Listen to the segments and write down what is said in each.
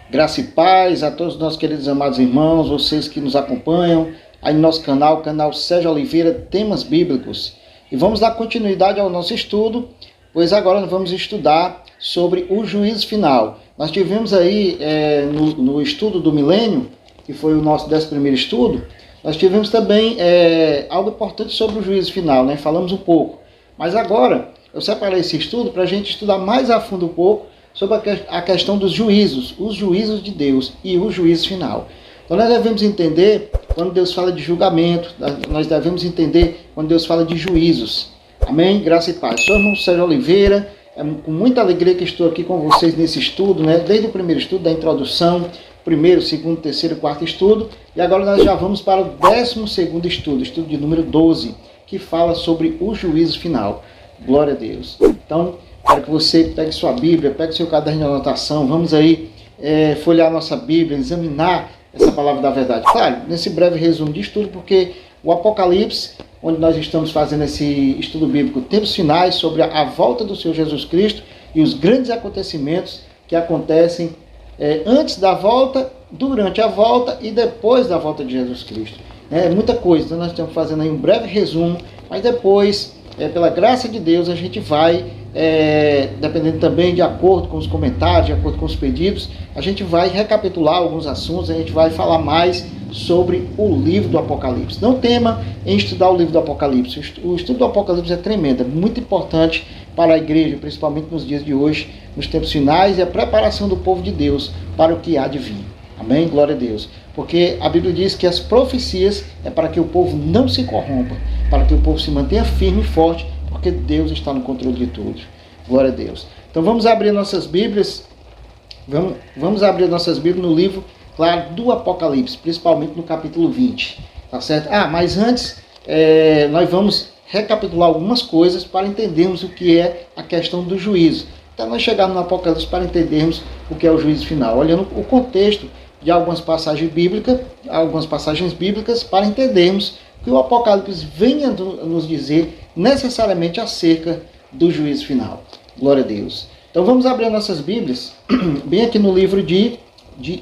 Graça e paz a todos os nossos queridos amados irmãos, vocês que nos acompanham aí no nosso canal, canal Sérgio Oliveira, Temas Bíblicos. E vamos dar continuidade ao nosso estudo, pois agora nós vamos estudar sobre o juízo final. Nós tivemos aí no estudo do milênio, que foi o nosso 11º estudo, nós tivemos também algo importante sobre o juízo final, né? Falamos um pouco. Mas agora eu separei esse estudo para a gente estudar mais a fundo um pouco sobre a questão dos juízos, os juízos de Deus e o juízo final. Então nós devemos entender quando Deus fala de julgamento, nós devemos entender quando Deus fala de juízos. Amém? Graça e paz. Sou o irmão Sérgio Oliveira, é com muita alegria que estou aqui com vocês nesse estudo, né? Desde o primeiro estudo, da introdução, primeiro, segundo, terceiro e quarto estudo, e agora nós já vamos para o 12º estudo, estudo de número 12, que fala sobre o juízo final. Glória a Deus. Então, quero que você pegue sua Bíblia, pegue seu caderno de anotação, vamos aí folhear nossa Bíblia, examinar essa palavra da verdade. Claro, nesse breve resumo de estudo, porque o Apocalipse, onde nós estamos fazendo esse estudo bíblico, tempos finais sobre a volta do Senhor Jesus Cristo e os grandes acontecimentos que acontecem antes da volta, durante a volta e depois da volta de Jesus Cristo. É muita coisa, então nós estamos fazendo aí um breve resumo, mas depois, pela graça de Deus, a gente vai, dependendo também de acordo com os comentários, de acordo com os pedidos, a gente vai recapitular alguns assuntos, a gente vai falar mais sobre o livro do Apocalipse. Não tema em estudar o livro do Apocalipse. O estudo do Apocalipse é tremendo, é muito importante para a igreja, principalmente nos dias de hoje, nos tempos finais, e a preparação do povo de Deus para o que há de vir. Amém? Glória a Deus. Porque a Bíblia diz que as profecias é para que o povo não se corrompa, para que o povo se mantenha firme e forte, porque Deus está no controle de tudo. Glória a Deus. Então vamos abrir nossas Bíblias, vamos abrir nossas Bíblias no livro, claro, do Apocalipse, principalmente no capítulo 20. Tá certo? Mas antes, nós vamos recapitular algumas coisas para entendermos o que é a questão do juízo. Então nós chegamos no Apocalipse para entendermos o que é o juízo final, olhando o contexto de algumas passagens bíblicas para entendermos que o Apocalipse venha nos dizer necessariamente acerca do juízo final. Glória a Deus. Então vamos abrir nossas Bíblias, bem aqui no livro de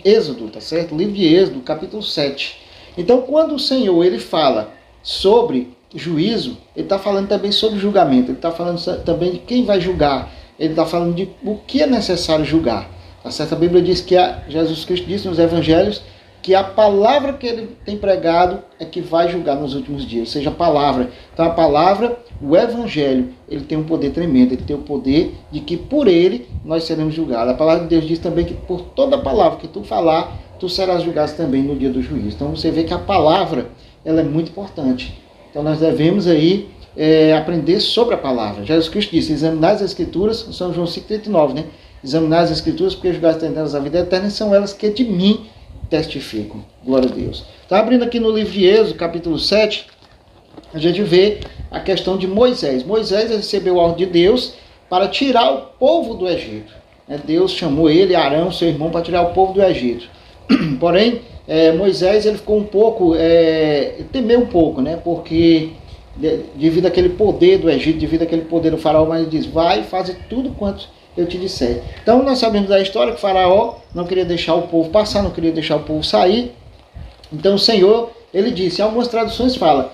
Êxodo, tá certo? O livro de Êxodo, capítulo 7. Então quando o Senhor ele fala sobre juízo, ele está falando também sobre julgamento, ele está falando também de quem vai julgar, ele está falando de o que é necessário julgar. Tá certo? A Bíblia diz que Jesus Cristo disse nos Evangelhos que a palavra que ele tem pregado é que vai julgar nos últimos dias, ou seja, a palavra. Então a palavra, o Evangelho, ele tem um poder tremendo, ele tem o poder de que por ele nós seremos julgados. A palavra de Deus diz também que por toda palavra que tu falar, tu serás julgado também no dia do juízo. Então você vê que a palavra, ela é muito importante. Então nós devemos aí aprender sobre a palavra. Jesus Cristo disse, examinar as Escrituras, São João 5,39, né? Examinar as Escrituras, porque julgar elas a vida eterna, são elas que de mim testificam. Glória a Deus. Está abrindo aqui no livro de Êxodo, capítulo 7, a gente vê a questão de Moisés. Moisés recebeu a ordem de Deus para tirar o povo do Egito. Deus chamou ele, Arão, seu irmão, para tirar o povo do Egito. Porém, Moisés ele ficou um pouco, temeu um pouco, né? Porque devido àquele poder do Egito, devido àquele poder do faraó, mas ele diz, vai, faz tudo quanto eu te disser. Então nós sabemos da história que o faraó não queria deixar o povo passar, não queria deixar o povo sair. Então o Senhor, ele disse, algumas traduções falam,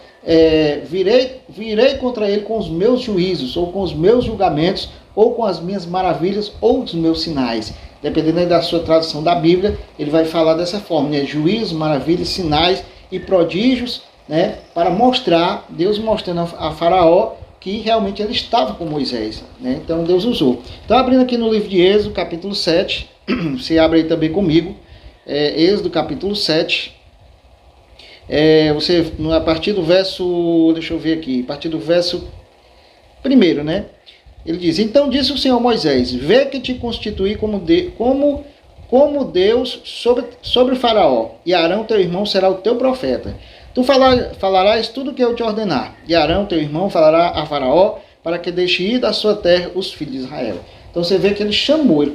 virei contra ele com os meus juízos, ou com os meus julgamentos, ou com as minhas maravilhas, ou os meus sinais. Dependendo da sua tradução da Bíblia, ele vai falar dessa forma, né? Juízos, maravilhas, sinais e prodígios, né? Para mostrar, Deus mostrando a faraó que realmente ele estava com Moisés, né? Então Deus usou. Então abrindo aqui no livro de Êxodo, capítulo 7, você abre aí também comigo, Êxodo capítulo 7, você, a partir do verso, deixa eu ver aqui, a partir do verso 1, né? Ele diz, então disse o Senhor a Moisés, vê que te constituí como Deus sobre o faraó, e Arão teu irmão será o teu profeta. Tu falarás tudo o que eu te ordenar, e Arão, teu irmão, falará a faraó, para que deixe ir da sua terra os filhos de Israel. Então você vê que ele chamou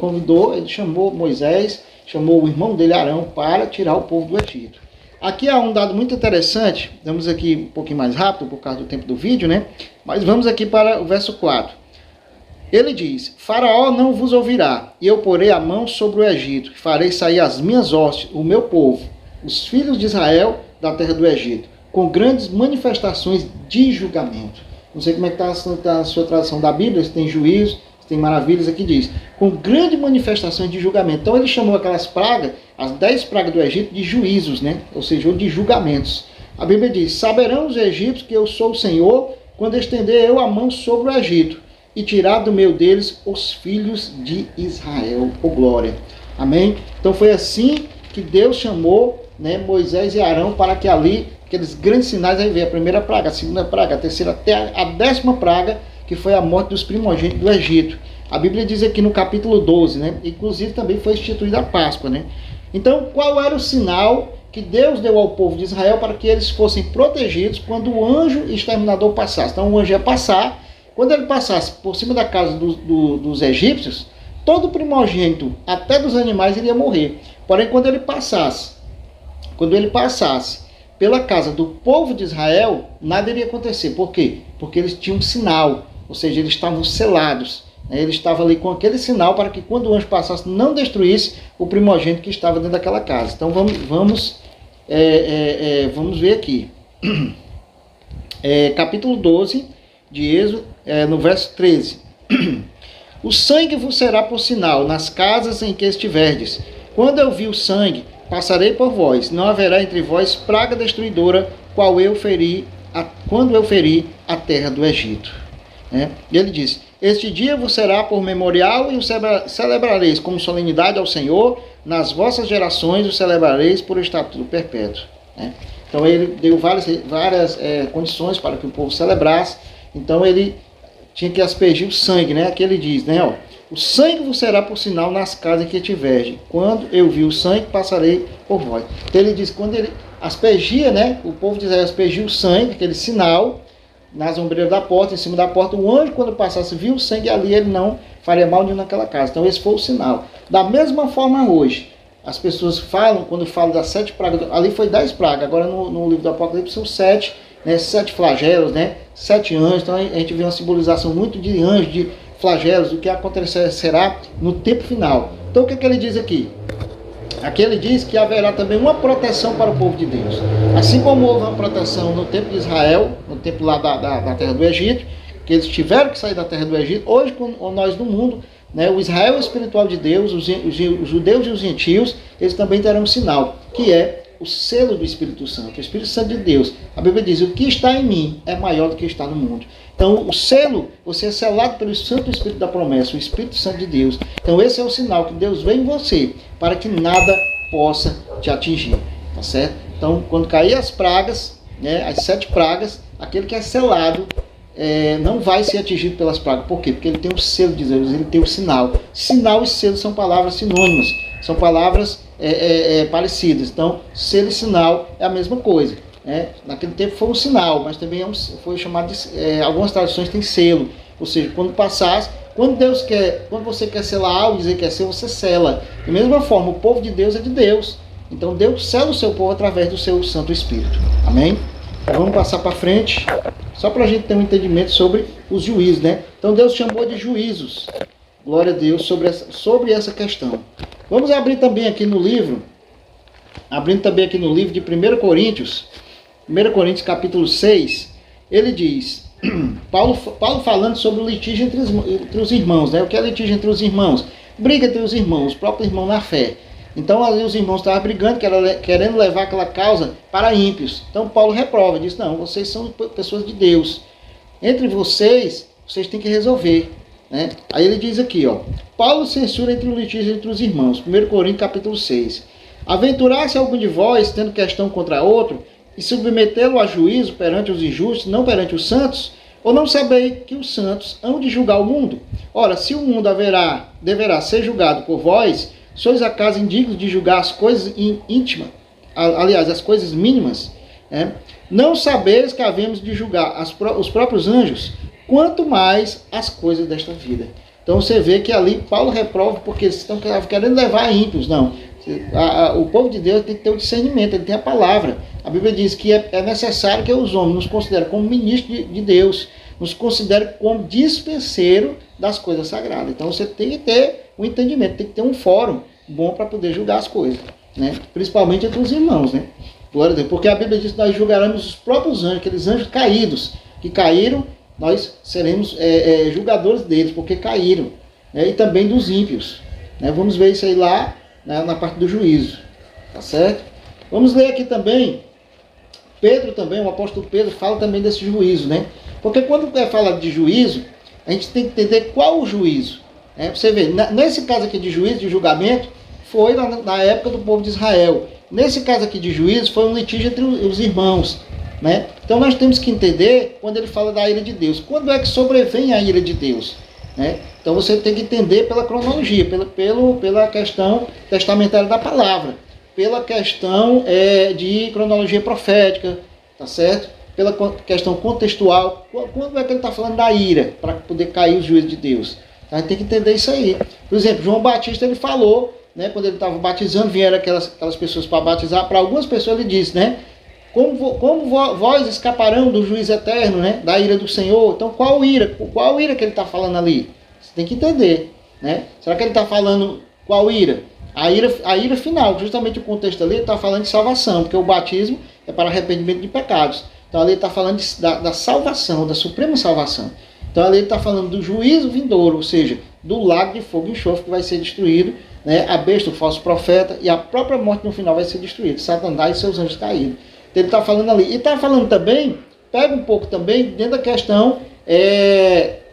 Moisés, chamou o irmão dele, Arão, para tirar o povo do Egito. Aqui há um dado muito interessante, vamos aqui um pouquinho mais rápido, por causa do tempo do vídeo, né? Mas vamos aqui para o verso 4. Ele diz: Faraó não vos ouvirá, e eu porei a mão sobre o Egito, e farei sair as minhas hostes, o meu povo, os filhos de Israel, da terra do Egito, com grandes manifestações de julgamento. Não sei como é que está a sua tradução da Bíblia, se tem juízo, se tem maravilhas, aqui diz, com grandes manifestações de julgamento. Então ele chamou aquelas pragas, as 10 pragas do Egito, de juízos, né? Ou seja, de julgamentos. A Bíblia diz: saberão os egípcios que eu sou o Senhor, quando estender eu a mão sobre o Egito, e tirar do meio deles os filhos de Israel. Oh, glória. Amém? Então foi assim que Deus chamou, né, Moisés e Arão, para que ali, aqueles grandes sinais, aí veio a primeira praga, a segunda praga, a terceira, até a 10ª praga, que foi a morte dos primogênitos do Egito. A Bíblia diz aqui no capítulo 12, né? Inclusive também foi instituída a Páscoa, né? Então, qual era o sinal que Deus deu ao povo de Israel para que eles fossem protegidos quando o anjo exterminador passasse? Então, o anjo ia passar. Quando ele passasse por cima da casa dos egípcios, todo primogênito, até dos animais, iria morrer. Porém, quando ele passasse pela casa do povo de Israel, nada iria acontecer. Por quê? Porque eles tinham um sinal, ou seja, eles estavam selados. Ele estava ali com aquele sinal para que quando o anjo passasse, não destruísse o primogênito que estava dentro daquela casa. Então vamos ver aqui. Capítulo 12 de Êxodo, no verso 13. O sangue vos será por sinal nas casas em que estiverdes. Quando eu vi o sangue, passarei por vós. Não haverá entre vós praga destruidora, quando eu feri a terra do Egito. Ele diz: este dia vos será por memorial, e o celebrareis como solenidade ao Senhor. Nas vossas gerações o celebrareis por estatuto perpétuo. Então ele deu várias condições para que o povo celebrasse. Então ele tinha que aspergir o sangue, né? Aqui ele diz, né? Ó, o sangue vos será por sinal nas casas em que tiverdes. Quando eu vi o sangue, passarei por vós. Então ele diz, quando ele aspergia, né? O povo de Israel aspergia o sangue, aquele sinal, nas ombreiras da porta, em cima da porta. O anjo, quando passasse, viu o sangue ali, ele não faria mal nenhum naquela casa. Então esse foi o sinal. Da mesma forma hoje, as pessoas falam, quando falam das 7 pragas, ali foi 10 pragas, agora no livro do Apocalipse são 7, né, 7 flagelos, né, 7 anjos. Então a gente vê uma simbolização muito de anjos, de flagelos, do que acontecerá no tempo final. Então o que ele diz aqui? Aqui ele diz que haverá também uma proteção para o povo de Deus. Assim como houve uma proteção no tempo de Israel, no tempo lá da terra do Egito, que eles tiveram que sair da terra do Egito, hoje com nós no mundo, né, o Israel espiritual de Deus, os judeus e os gentios, eles também terão um sinal, que é o selo do Espírito Santo, o Espírito Santo de Deus. A Bíblia diz: o que está em mim é maior do que está no mundo. Então o selo, você é selado pelo Santo Espírito da promessa, o Espírito Santo de Deus. Então esse é o sinal que Deus vê em você, para que nada possa te atingir, tá certo? Então quando cair as pragas, né, as 7 pragas, aquele que é selado não vai ser atingido pelas pragas. Por quê? Porque ele tem o selo de Deus, ele tem o sinal. Sinal e selo são palavras sinônimas, são palavras parecidas. Então selo e sinal é a mesma coisa. Naquele tempo foi um sinal, mas também foi chamado de, algumas traduções têm selo, ou seja, quando passasse, quando você quer selar algo, dizer que é seu, você sela. Da mesma forma, o povo de Deus é de Deus, então Deus sela o seu povo através do seu Santo Espírito. Amém? Então, vamos passar para frente, só para a gente ter um entendimento sobre os juízos, né? Então Deus chamou de juízos, glória a Deus, sobre essa questão. Vamos abrir também aqui no livro, de 1 Coríntios, 1 Coríntios capítulo 6, ele diz, Paulo falando sobre o litígio entre os irmãos, né? O que é litígio entre os irmãos? Briga entre os irmãos, os próprios irmãos na fé. Então ali os irmãos estavam brigando, querendo levar aquela causa para ímpios. Então Paulo reprova, diz: não, vocês são pessoas de Deus. Entre vocês têm que resolver. Né? Aí ele diz aqui, ó, Paulo censura entre o litígio entre os irmãos. 1 Coríntios capítulo 6. Aventurar-se algum de vós, tendo questão contra outro, e submetê-lo a juízo perante os injustos, não perante os santos? Ou não sabeis que os santos hão de julgar o mundo? Ora, se o mundo deverá ser julgado por vós, sois acaso indignos de julgar as coisas íntimas, aliás, as coisas mínimas? Não sabeis que havemos de julgar os próprios anjos, quanto mais as coisas desta vida. Então você vê que ali Paulo reprova porque eles estão querendo levar a ímpios. Não, o povo de Deus tem que ter o discernimento, ele tem a palavra. A Bíblia diz que é necessário que os homens nos considerem como ministros de Deus, nos considerem como dispenseiro das coisas sagradas. Então você tem que ter um entendimento, tem que ter um fórum bom para poder julgar as coisas, né? Principalmente entre os irmãos, né? Glória a Deus. Porque a Bíblia diz que nós julgaremos os próprios anjos, aqueles anjos caídos, que caíram, nós seremos julgadores deles, porque caíram, né? E também dos ímpios, né? Vamos ver isso aí lá, né, na parte do juízo, tá certo? Vamos ler aqui também, Pedro também, o apóstolo Pedro fala também desse juízo, né? Porque quando fala de juízo, a gente tem que entender qual o juízo, né? Você vê, nesse caso aqui de juízo, de julgamento, foi na época do povo de Israel. Nesse caso aqui de juízo, foi um litígio entre os irmãos, né? Então nós temos que entender quando ele fala da ira de Deus. Quando é que sobrevém a ira de Deus, né? Então você tem que entender pela cronologia, pela questão testamentária da palavra, pela questão de cronologia profética, tá certo? Pela questão contextual. Quando é que ele está falando da ira, para poder cair o juízo de Deus? A gente tem que entender isso aí. Por exemplo, João Batista, ele falou, né, quando ele estava batizando, vieram aquelas pessoas para batizar. Para algumas pessoas ele disse, né, como vós escaparão do juízo eterno, né, da ira do Senhor? Então qual ira que ele está falando ali? Você tem que entender, né? Será que ele está falando qual ira? A ira final, justamente o contexto ali, ele está falando de salvação, porque o batismo é para arrependimento de pecados. Então ali ele está falando da salvação, da suprema salvação. Então ali ele está falando do juízo vindouro, ou seja, do lago de fogo e enxofre que vai ser destruído, né? A besta, o falso profeta e a própria morte no final vai ser destruída. Satanás e seus anjos caídos. Então ele está falando ali. E está falando também, pega um pouco também, dentro da questão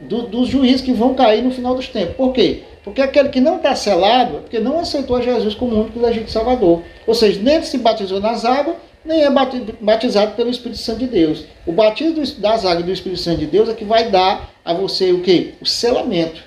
dos juízes que vão cair no final dos tempos. Por quê? Porque aquele que não está selado, porque não aceitou a Jesus como único e legítimo Salvador. Ou seja, nem se batizou nas águas, nem é batizado pelo Espírito Santo de Deus. O batismo das águas e do Espírito Santo de Deus é que vai dar a você o quê? O selamento.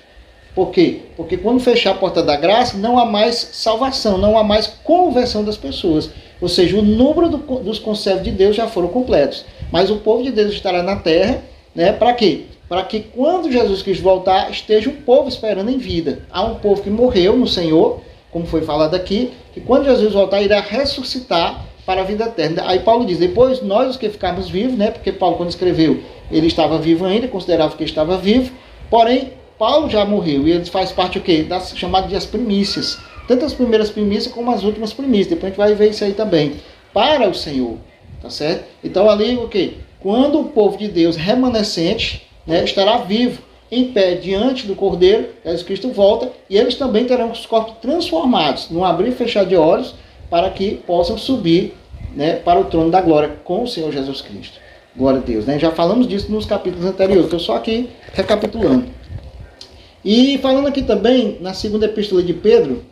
Por quê? Porque quando fechar a porta da graça, não há mais salvação, não há mais conversão das pessoas. Ou seja, o número dos conservos de Deus já foram completos. Mas o povo de Deus estará na terra, né? Para quê? Para que quando Jesus Cristo voltar, esteja um povo esperando em vida. Há um povo que morreu no Senhor, como foi falado aqui, que quando Jesus voltar, irá ressuscitar para a vida eterna. Aí Paulo diz, depois nós os que ficarmos vivos, né? Porque Paulo quando escreveu, ele estava vivo ainda, considerava que estava vivo, porém Paulo já morreu e ele faz parte o quê? Das chamadas de as primícias. Tanto as primeiras primícias como as últimas primícias. Depois a gente vai ver isso aí também. Para o Senhor. Tá certo? Então ali o quê? Quando o povo de Deus remanescente, né, estará vivo, em pé, diante do Cordeiro, Jesus Cristo volta, e eles também terão os corpos transformados, num abrir e fechar de olhos, para que possam subir, né, para o trono da glória com o Senhor Jesus Cristo. Glória a Deus. Né? Já falamos disso nos capítulos anteriores, estou só aqui recapitulando. E falando aqui também, na segunda epístola de Pedro,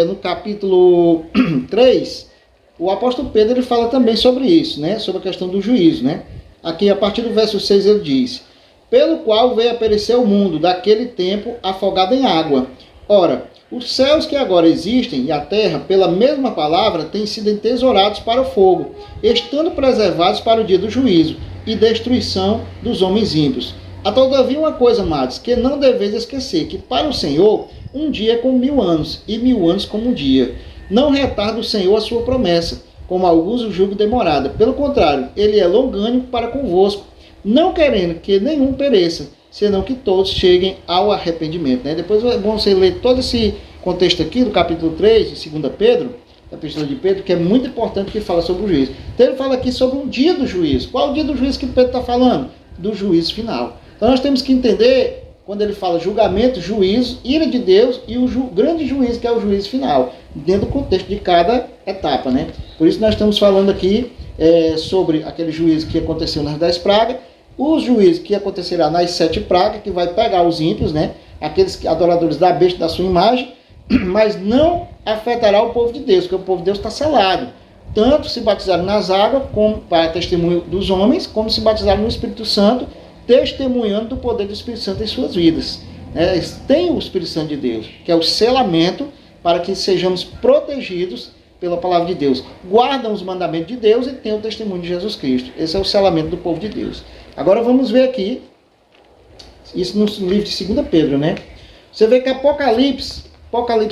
no capítulo 3, o apóstolo Pedro ele fala também sobre isso, né? Sobre a questão do juízo. Né? Aqui, a partir do verso 6, ele diz, pelo qual veio a perecer o mundo, daquele tempo afogado em água. Ora, os céus que agora existem e a terra, pela mesma palavra, têm sido entesourados para o fogo, estando preservados para o dia do juízo e destruição dos homens ímpios. Há todavia uma coisa, amados, que não deveis esquecer, que para o Senhor um dia é como 1000 anos, e 1000 anos como um dia. Não retarda o Senhor a sua promessa, como alguns o julgam demorada. Pelo contrário, ele é longânimo para convosco, não querendo que nenhum pereça, senão que todos cheguem ao arrependimento. Né? Depois vamos ler todo esse contexto aqui do capítulo 3 de 2 Pedro, da epístola de Pedro, que é muito importante, que fala sobre o juízo. Então ele fala aqui sobre um dia do juízo. Qual é o dia do juízo que Pedro está falando? Do juízo final. Então nós temos que entender, quando ele fala julgamento, juízo, ira de Deus e o grande juízo, que é o juízo final, dentro do contexto de cada etapa. Né? Por isso nós estamos falando aqui sobre aquele juízo que aconteceu nas 10 pragas, o juízo que acontecerá nas 7 pragas, que vai pegar os ímpios, né? Aqueles adoradores da besta, da sua imagem, mas não afetará o povo de Deus, porque o povo de Deus está selado. Tanto se batizaram nas águas, como para testemunho dos homens, como se batizaram no Espírito Santo, testemunhando do poder do Espírito Santo em suas vidas. Eles têm o Espírito Santo de Deus, que é o selamento para que sejamos protegidos pela palavra de Deus. Guardam os mandamentos de Deus e têm o testemunho de Jesus Cristo. Esse é o selamento do povo de Deus. Agora vamos ver aqui, isso no livro de 2 Pedro, né? Você vê que Apocalipse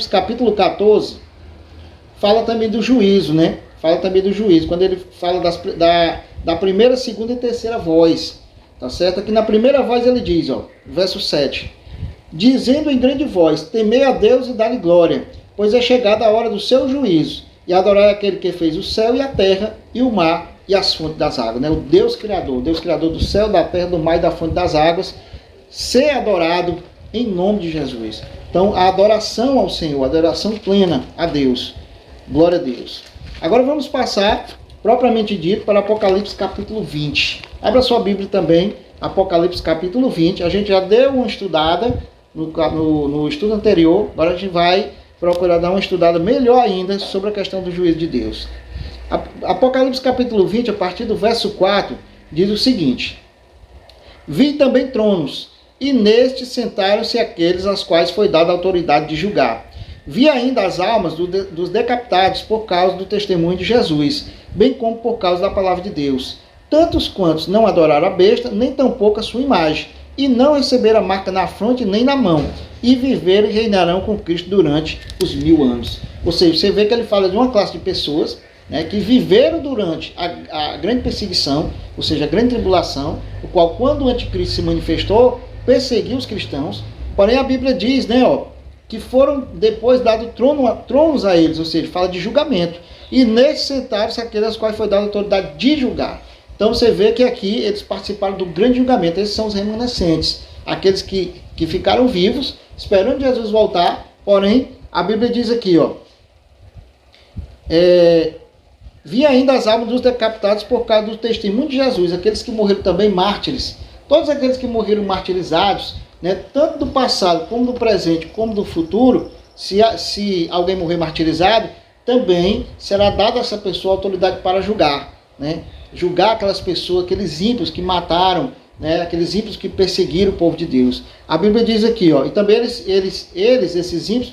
capítulo 14, fala também do juízo, né? Fala também do juízo, quando ele fala da primeira, segunda e terceira voz. Tá certo? Aqui na primeira voz ele diz, ó, verso 7. dizendo em grande voz: temei a Deus e dá-lhe glória, pois é chegada a hora do seu juízo, e adorai aquele que fez o céu e a terra, e o mar e as fontes das águas. Né? O Deus Criador do céu, da terra, do mar e da fonte das águas, ser adorado em nome de Jesus. Então, a adoração ao Senhor, a adoração plena a Deus. Glória a Deus. Agora vamos passar, propriamente dito, para Apocalipse capítulo 20. Abra sua Bíblia também, Apocalipse capítulo 20. A gente já deu uma estudada no estudo anterior, agora a gente vai procurar dar uma estudada melhor ainda sobre a questão do juízo de Deus. Apocalipse capítulo 20, a partir do verso 4, diz o seguinte: vi também tronos, e nestes sentaram-se aqueles aos quais foi dada a autoridade de julgar. Vi ainda as almas dos decapitados por causa do testemunho de Jesus, bem como por causa da palavra de Deus. Tantos quantos não adoraram a besta, nem tampouco a sua imagem, e não receberam a marca na fronte nem na mão, e viveram e reinarão com Cristo durante os 1000 anos. Ou seja, você vê que ele fala de uma classe de pessoas, né, que viveram durante a grande perseguição, ou seja, a grande tribulação, o qual, quando o anticristo se manifestou, perseguiu os cristãos. Porém, a Bíblia diz, né, que foram depois dados tronos a eles, ou seja, fala de julgamento. E nesses sentaram-se aqueles aos quais foi dada a autoridade de julgar. Então você vê que aqui eles participaram do grande julgamento. Esses são os remanescentes, aqueles que ficaram vivos, esperando Jesus voltar. Porém, a Bíblia diz aqui, vi ainda as almas dos decapitados por causa do testemunho de Jesus, aqueles que morreram também mártires. Todos aqueles que morreram martirizados, né, tanto do passado, como do presente, como do futuro, se alguém morrer martirizado, também será dada a essa pessoa a autoridade para julgar, né? Julgar aquelas pessoas, aqueles ímpios que mataram, né, aqueles ímpios que perseguiram o povo de Deus. A Bíblia diz aqui, e também esses ímpios,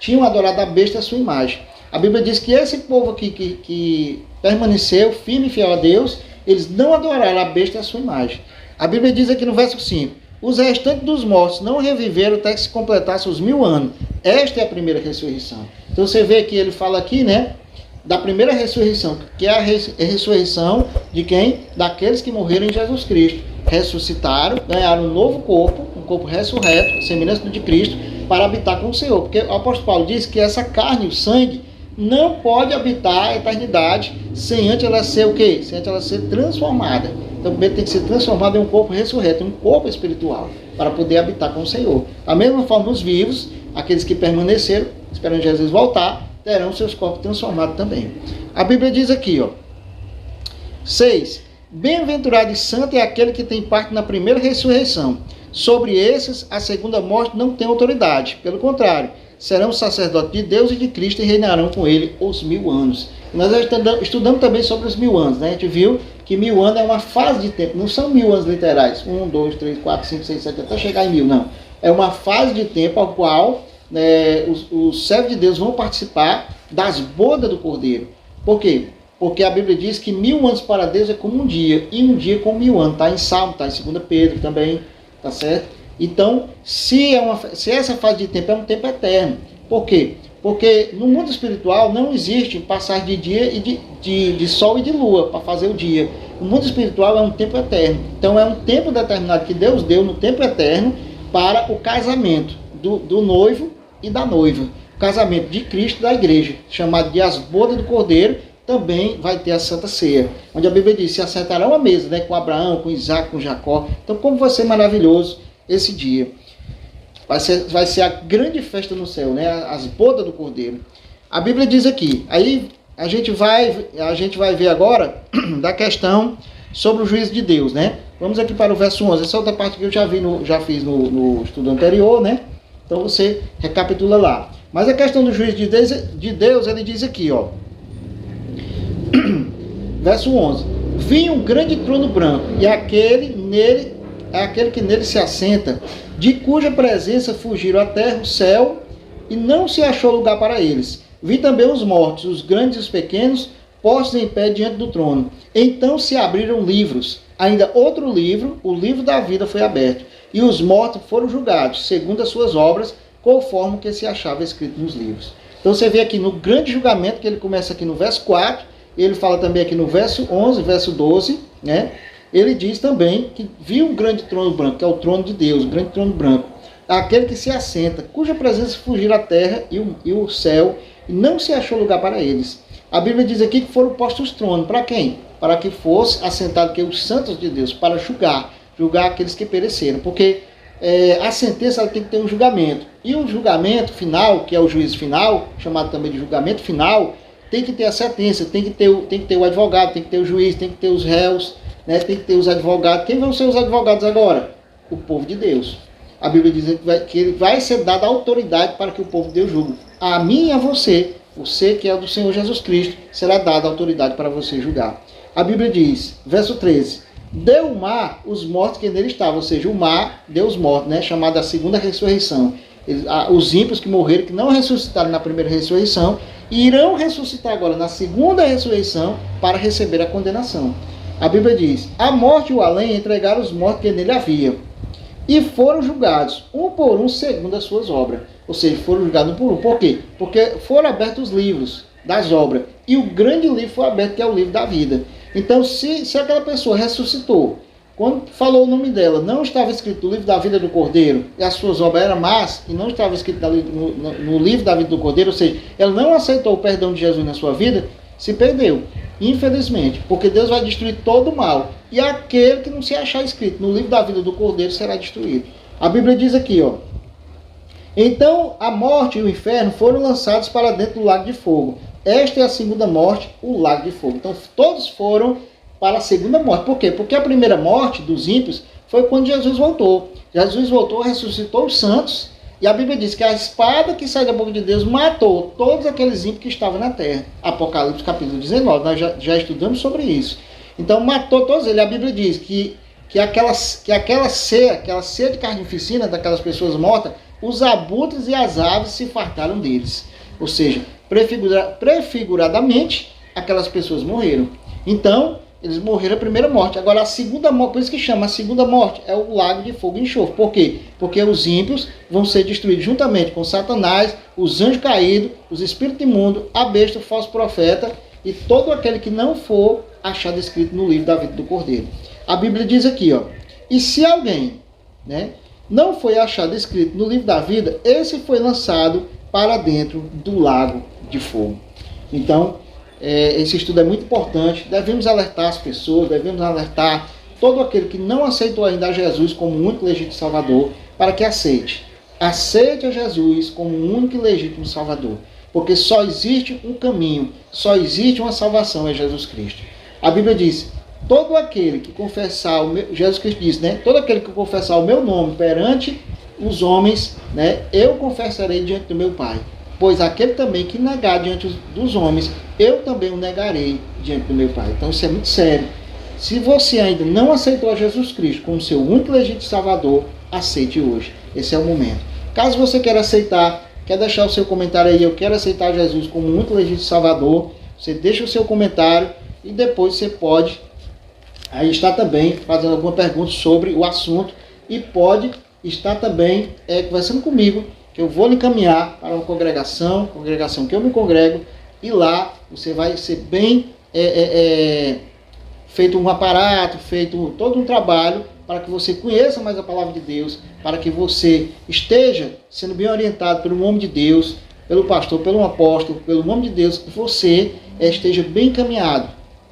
tinham adorado a besta e a sua imagem. A Bíblia diz que esse povo aqui que permaneceu firme e fiel a Deus, eles não adoraram a besta e a sua imagem. A Bíblia diz aqui no verso 5, os restantes dos mortos não reviveram até que se completasse os 1000 anos. Esta é a primeira ressurreição. Então você vê que ele fala aqui, né, da primeira ressurreição, que é a ressurreição de quem? Daqueles que morreram em Jesus Cristo. Ressuscitaram, ganharam um novo corpo, um corpo ressurreto, semelhante do de Cristo, para habitar com o Senhor. Porque o apóstolo Paulo diz que essa carne, o sangue, não pode habitar a eternidade sem antes ela ser o quê? Sem antes ela ser transformada. Então primeiro tem que ser transformado em um corpo ressurreto, um corpo espiritual, para poder habitar com o Senhor. Da mesma forma, os vivos, aqueles que permaneceram, esperando Jesus voltar, terão seus corpos transformados também. A Bíblia diz aqui, 6. Bem-aventurado e santo é aquele que tem parte na primeira ressurreição. Sobre esses, a segunda morte não tem autoridade. Pelo contrário, serão sacerdotes de Deus e de Cristo e reinarão com ele os 1000 anos. Nós estudamos também sobre os 1000 anos, né? A gente viu que 1000 anos é uma fase de tempo, não são 1000 anos literais, 1, 2, 3, 4, 5, 6, 7, até chegar em 1000, não. É uma fase de tempo ao qual os servos de Deus vão participar das bodas do Cordeiro. Por quê? Porque a Bíblia diz que 1000 anos para Deus é como um dia, e um dia como 1000 anos. Está em Salmo, está em 2 Pedro também, tá certo? Então, se essa fase de tempo é um tempo eterno. Por quê? Porque no mundo espiritual não existe passar de dia e de sol e de lua para fazer o dia. O mundo espiritual é um tempo eterno. Então é um tempo determinado que Deus deu no tempo eterno para o casamento do noivo e da noiva. O casamento de Cristo e da igreja, chamado de as bodas do Cordeiro, também vai ter a Santa Ceia, onde a Bíblia diz, se assentarão à mesa, né, com Abraão, com Isaac, com Jacó. Então como vai ser maravilhoso esse dia. Vai ser a grande festa no céu, né? As bodas do Cordeiro. A Bíblia diz aqui, aí a gente vai ver agora da questão sobre o juízo de Deus, né? Vamos aqui para o verso 11. Essa outra parte que eu já fiz no estudo anterior, né? Então você recapitula lá. Mas a questão do juízo de Deus, ele diz aqui, verso 11. Vi um grande trono branco, e aquele que nele se assenta, de cuja presença fugiram a terra, o céu, e não se achou lugar para eles. Vi também os mortos, os grandes e os pequenos, postos em pé diante do trono. Então se abriram livros. Ainda outro livro, o livro da vida, foi aberto. E os mortos foram julgados, segundo as suas obras, conforme o que se achava escrito nos livros. Então você vê aqui no grande julgamento, que ele começa aqui no verso 4, ele fala também aqui no verso 11, verso 12, né? Ele diz também que viu um grande trono branco, que é o trono de Deus, o grande trono branco. aquele que se assenta, cuja presença fugiu a terra e o céu, e não se achou lugar para eles. A Bíblia diz aqui que foram postos tronos. Para quem? Para que fosse assentado que os santos de Deus, para julgar aqueles que pereceram. Porque a sentença ela tem que ter um julgamento. E o julgamento final, que é o juízo final, chamado também de julgamento final, tem que ter a sentença, tem que ter o advogado, tem que ter o juiz, tem que ter os réus, né? Tem que ter os advogados. Quem vão ser os advogados agora? O povo de Deus. A Bíblia diz que ele vai ser dada autoridade para que o povo de Deus julgue. A mim e a você que é do Senhor Jesus Cristo, será dada autoridade para você julgar. A Bíblia diz, verso 13, deu o mar os mortos que nele estavam, ou seja, o mar deu os mortos, né? Chamada a segunda ressurreição. Os ímpios que morreram, que não ressuscitaram na primeira ressurreição, irão ressuscitar agora na segunda ressurreição para receber a condenação. A Bíblia diz, a morte e o além entregaram os mortos que nele havia, e foram julgados, um por um, segundo as suas obras. Ou seja, foram julgados um por um. Por quê? Porque foram abertos os livros das obras. E o grande livro foi aberto, que é o livro da vida. Então, se aquela pessoa ressuscitou, quando falou o nome dela, não estava escrito no livro da vida do Cordeiro, e as suas obras eram más, e não estava escrito no livro da vida do Cordeiro, ou seja, ela não aceitou o perdão de Jesus na sua vida, se perdeu. Infelizmente, porque Deus vai destruir todo o mal. E aquele que não se achar escrito no livro da vida do Cordeiro será destruído. A Bíblia diz aqui, ó. Então a morte e o inferno foram lançados para dentro do lago de fogo. Esta é a segunda morte, o lago de fogo. Então todos foram para a segunda morte. Por quê? Porque a primeira morte dos ímpios foi quando Jesus voltou. Jesus voltou, ressuscitou os santos. E a Bíblia diz que a espada que sai da boca de Deus matou todos aqueles ímpios que estavam na terra. Apocalipse capítulo 19, nós já estudamos sobre isso. Então matou todos eles. A Bíblia diz que aquela ceia de carnificina daquelas pessoas mortas, os abutres e as aves se fartaram deles. Ou seja, prefiguradamente, aquelas pessoas morreram. Então, eles morreram a primeira morte. Agora, a segunda morte, por isso que chama a segunda morte, é o lago de fogo e enxofre. Por quê? Porque os ímpios vão ser destruídos juntamente com Satanás, os anjos caídos, os espíritos imundos, a besta, o falso profeta e todo aquele que não for achado escrito no livro da vida do Cordeiro. A Bíblia diz aqui, ó, e se alguém, né, não foi achado escrito no livro da vida, esse foi lançado para dentro do lago de fogo. Então, esse estudo é muito importante. Devemos alertar as pessoas, devemos alertar todo aquele que não aceitou ainda a Jesus como único e legítimo Salvador, para que aceite. Aceite a Jesus como único e legítimo Salvador. Porque só existe um caminho, só existe uma salvação, é Jesus Cristo. A Bíblia diz, todo aquele que confessar, Jesus Cristo diz, né? Todo aquele que confessar o meu nome perante os homens, né? Eu confessarei diante do meu Pai. Pois aquele também que negar diante dos homens, eu também o negarei diante do meu Pai. Então isso é muito sério. Se você ainda não aceitou a Jesus Cristo como seu único e legítimo Salvador, aceite hoje. Esse é o momento. Caso você queira aceitar, quer deixar o seu comentário aí, eu quero aceitar Jesus como único e legítimo Salvador, você deixa o seu comentário e depois você pode aí estar também fazendo alguma pergunta sobre o assunto e pode estar também conversando comigo, que eu vou lhe encaminhar para uma congregação que eu me congrego, e lá você vai ser bem feito um aparato, feito todo um trabalho para que você conheça mais a palavra de Deus, para que você esteja sendo bem orientado pelo nome de Deus, pelo pastor, pelo apóstolo, pelo nome de Deus, que você esteja bem encaminhado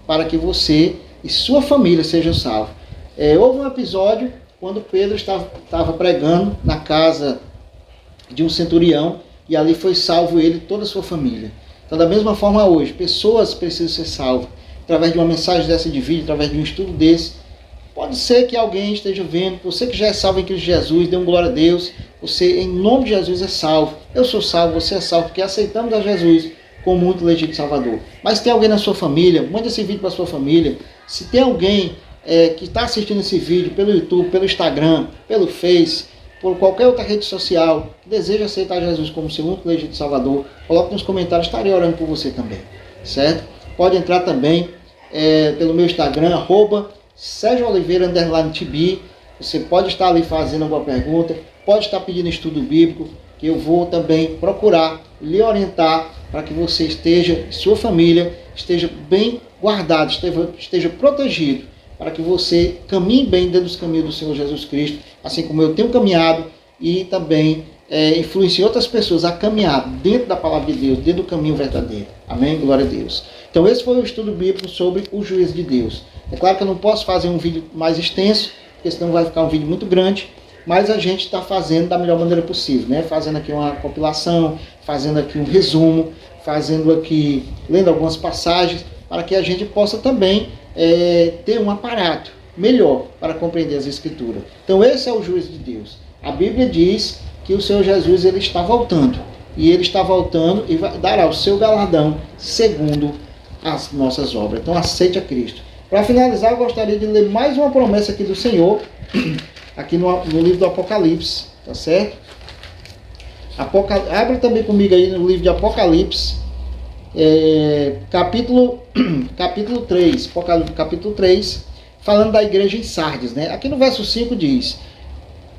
para que você e sua família sejam salvos. Houve um episódio quando Pedro estava pregando na casa de um centurião, e ali foi salvo ele e toda a sua família. Então, da mesma forma hoje, pessoas precisam ser salvas, através de uma mensagem dessa de vídeo, através de um estudo desse. Pode ser que alguém esteja vendo, você que já é salvo em Cristo Jesus, dê um glória a Deus, você em nome de Jesus é salvo, eu sou salvo, você é salvo, porque aceitamos a Jesus como muito legítimo Salvador. Mas se tem alguém na sua família, mande esse vídeo para a sua família. Se tem alguém que está assistindo esse vídeo pelo YouTube, pelo Instagram, pelo Face, por qualquer outra rede social, que deseja aceitar Jesus como seu único legítimo Salvador, coloque nos comentários, estarei orando por você também, certo? Pode entrar também pelo meu Instagram, @SérgioOliveira_TB. Você pode estar ali fazendo alguma pergunta, pode estar pedindo estudo bíblico, que eu vou também procurar lhe orientar para que você esteja, sua família, esteja bem guardado, esteja protegido, para que você caminhe bem dentro dos caminhos do Senhor Jesus Cristo, assim como eu tenho caminhado e também influencie outras pessoas a caminhar dentro da palavra de Deus, dentro do caminho verdadeiro. Amém? Glória a Deus. Então esse foi o estudo bíblico sobre o juízo de Deus. É claro que eu não posso fazer um vídeo mais extenso, porque senão vai ficar um vídeo muito grande, mas a gente está fazendo da melhor maneira possível, né? Fazendo aqui uma compilação, fazendo aqui um resumo, fazendo aqui, lendo algumas passagens, para que a gente possa também ter um aparato melhor para compreender as Escrituras. Então esse é o juízo de Deus. A Bíblia diz que o Senhor Jesus ele está voltando. E ele está voltando e dará o seu galardão segundo as nossas obras. Então aceite a Cristo. Para finalizar, eu gostaria de ler mais uma promessa aqui do Senhor, aqui no livro do Apocalipse, tá certo? Abra também comigo aí no livro de Apocalipse, capítulo 3, Apocalipse capítulo 3, falando da igreja em Sardes, né? Aqui no verso 5 diz: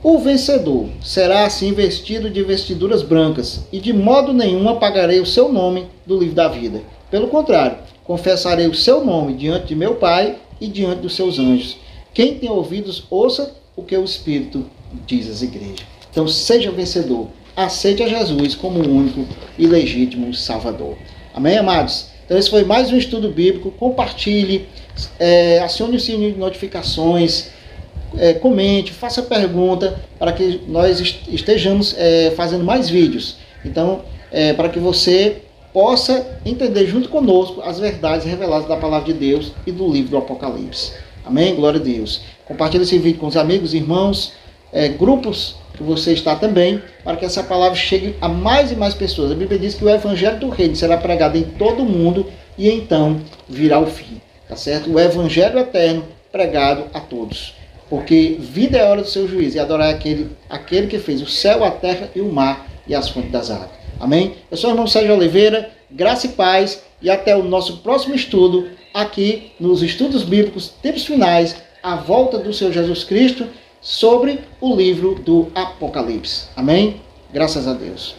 o vencedor será assim vestido de vestiduras brancas, e de modo nenhum apagarei o seu nome do livro da vida. Pelo contrário, confessarei o seu nome diante de meu Pai e diante dos seus anjos. Quem tem ouvidos, ouça o que o Espírito diz às igrejas. Então seja vencedor. Aceite a Jesus como o único e legítimo Salvador. Amém, amados? Então esse foi mais um estudo bíblico. Compartilhe, acione o sininho de notificações, comente, faça pergunta para que nós estejamos fazendo mais vídeos. Então, para que você possa entender junto conosco as verdades reveladas da palavra de Deus e do livro do Apocalipse. Amém? Glória a Deus. Compartilhe esse vídeo com os amigos, irmãos, grupos que você está também, para que essa palavra chegue a mais e mais pessoas. A Bíblia diz que o evangelho do reino será pregado em todo o mundo e então virá o fim. Tá certo? O evangelho eterno pregado a todos. Porque vida é hora do seu juízo e adorar aquele que fez o céu, a terra e o mar e as fontes das águas. Amém? Eu sou o irmão Sérgio Oliveira, graça e paz, e até o nosso próximo estudo aqui nos estudos bíblicos, tempos finais, a volta do Senhor Jesus Cristo, sobre o livro do Apocalipse. Amém? Graças a Deus.